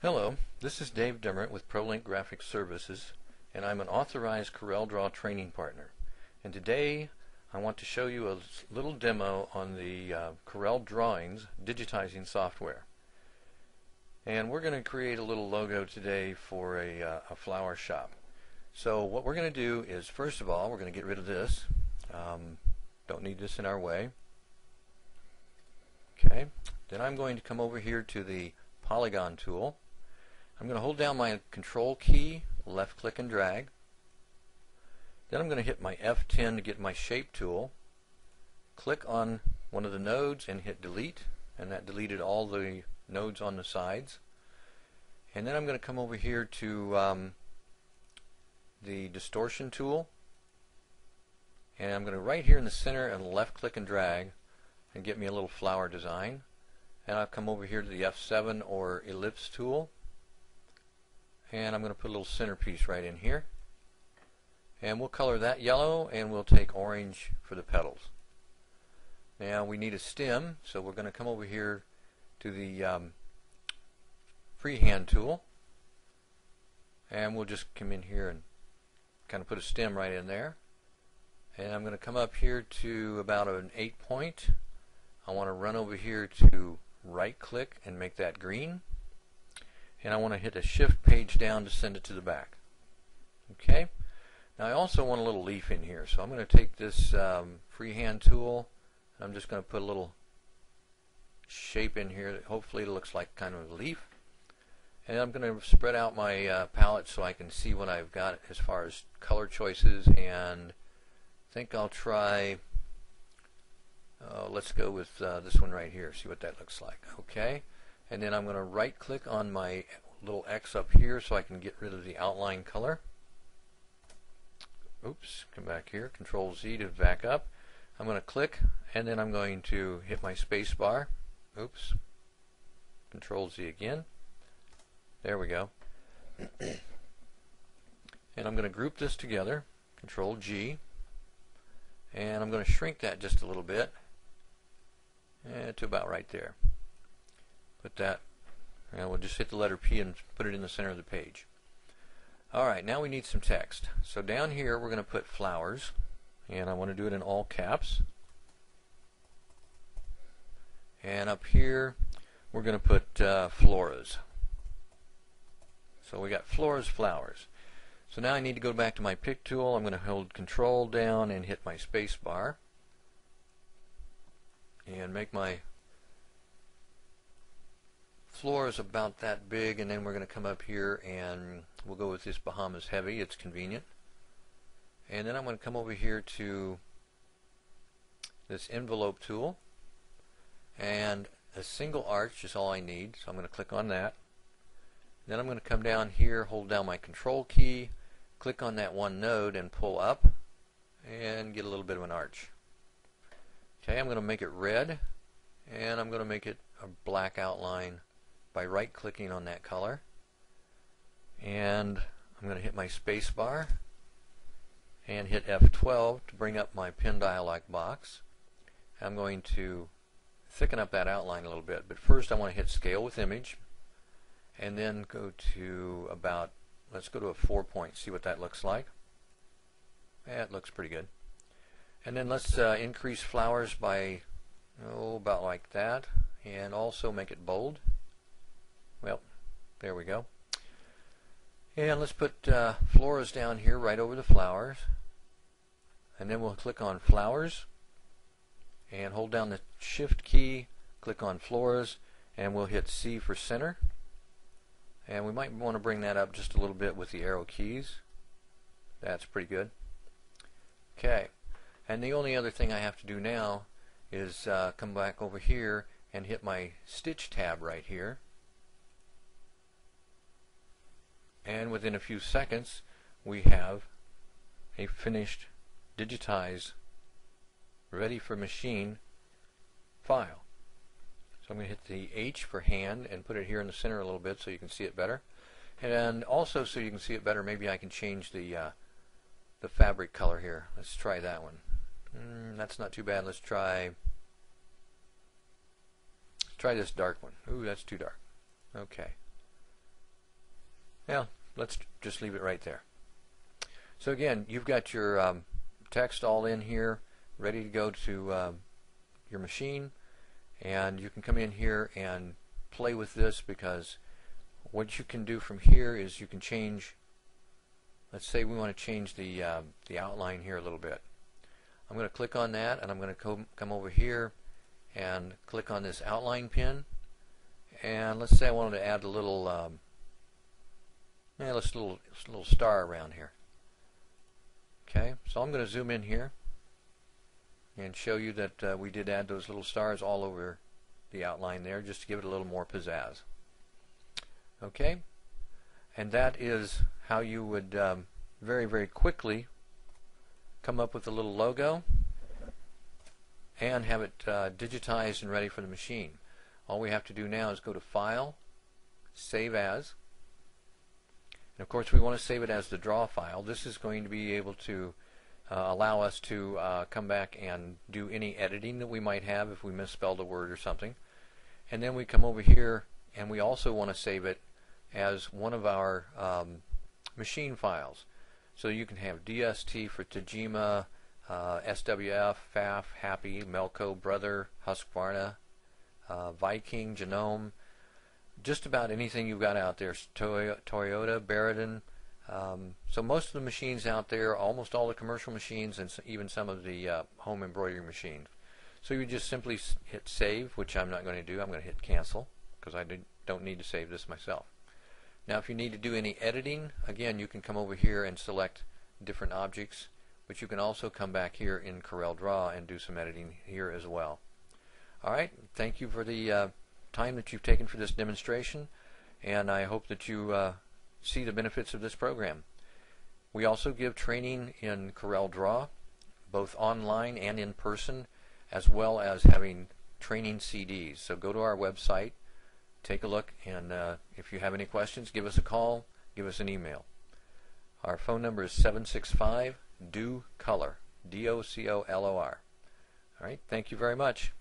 Hello, this is Dave Demmerett with ProLink Graphic Services, and I'm an authorized CorelDRAW training partner. And today I want to show you a little demo on the CorelDRAWings digitizing software. And we're going to create a little logo today for a flower shop. So what we're going to do is, first of all, we're going to get rid of this. Don't need this in our way. Okay. Then I'm going to come over here to the polygon tool. I'm going to hold down my control key, left click and drag. Then I'm going to hit my F10 to get my shape tool. Click on one of the nodes and hit delete, and that deleted all the nodes on the sides. And then I'm going to come over here to the distortion tool, and I'm going to right here in the center and left click and drag and get me a little flower design. And I'll come over here to the F7 or ellipse tool, and I'm going to put a little centerpiece right in here, and we'll color that yellow, and we'll take orange for the petals. Now we need a stem, so we're going to come over here to the freehand tool, and we'll just come in here and kind of put a stem right in there. And I'm going to come up here to about an 8 point. I want to run over here to right click and make that green, and I want to hit a shift page down to send it to the back. Okay, now I also want a little leaf in here, so I'm going to take this freehand tool and I'm just going to put a little shape in here that hopefully looks like kind of a leaf, and I'm going to spread out my palette so I can see what I've got as far as color choices, and I think I'll try let's go with this one right here, see what that looks like. Okay, and then I'm going to right click on my little X up here so I can get rid of the outline color. Oops, come back here, Control Z to back up. I'm going to click, and then I'm going to hit my space bar. Oops, Control Z again. There we go. And I'm going to group this together, Control G, and I'm going to shrink that just a little bit to about right there. Put that, and we'll just hit the letter P and put it in the center of the page. Alright, now we need some text. So down here we're going to put flowers, and I want to do it in all caps. And up here we're going to put floras. So we got floras, flowers. So now I need to go back to my pick tool. I'm going to hold Control down and hit my space bar and make my floras about that big, and then we're going to come up here and we'll go with this Bahamas Heavy. It's convenient. And then I'm going to come over here to this envelope tool, and a single arch is all I need, so I'm going to click on that. Then I'm going to come down here, hold down my control key, click on that one node and pull up and get a little bit of an arch. Okay, I'm going to make it red, and I'm going to make it a black outline by right clicking on that color, and I'm going to hit my space bar and hit F12 to bring up my pin dialog box. I'm going to thicken up that outline a little bit, but first I want to hit scale with image, and then go to about, let's go to a 4 point, see what that looks like. It looks pretty good. And then let's increase flowers by about like that, and also make it bold. Well, there we go. And let's put floras down here right over the flowers, and then we'll click on flowers and hold down the shift key, click on floras, and we'll hit C for center. And we might want to bring that up just a little bit with the arrow keys. That's pretty good. Okay, and the only other thing I have to do now is come back over here and hit my stitch tab right here. And within a few seconds we have a finished, digitized, ready for machine file. So I'm going to hit the H for hand and put it here in the center a little bit so you can see it better. And also, so you can see it better, maybe I can change the fabric color here. Let's try that one. That's not too bad. Let's try this dark one. Ooh, that's too dark. Okay. Well, let's just leave it right there. So again, you've got your text all in here, ready to go to your machine, and you can come in here and play with this, because what you can do from here is you can change. Let's say we want to change the outline here a little bit. I'm going to click on that, and I'm going to come over here and click on this outline pin, and let's say I wanted to add a little little star around here. Okay, so I'm going to zoom in here and show you that we did add those little stars all over the outline there, just to give it a little more pizzazz. Okay, and that is how you would very, very quickly come up with a little logo and have it digitized and ready for the machine. All we have to do now is go to File, Save As, and of course we want to save it as the draw file. This is going to be able to allow us to come back and do any editing that we might have if we misspelled a word or something. And then we come over here, and we also want to save it as one of our machine files. So you can have DST for Tajima, SWF, FAF, Happy, Melco, Brother, Husqvarna, Viking, Genome, just about anything you've got out there. Toyota, Barradin. So most of the machines out there, almost all the commercial machines, and even some of the home embroidery machines. So you just simply hit save, which I'm not going to do. I'm going to hit cancel, because I don't need to save this myself. Now if you need to do any editing, again, you can come over here and select different objects, but you can also come back here in CorelDRAW and do some editing here as well. Alright, thank you for the time that you've taken for this demonstration, and I hope that you see the benefits of this program. We also give training in CorelDRAW, both online and in person, as well as having training CDs. So go to our website, take a look, and if you have any questions, give us a call, give us an email. Our phone number is 765-DO-COLOR, D-O-C-O-L-O-R. All right, thank you very much.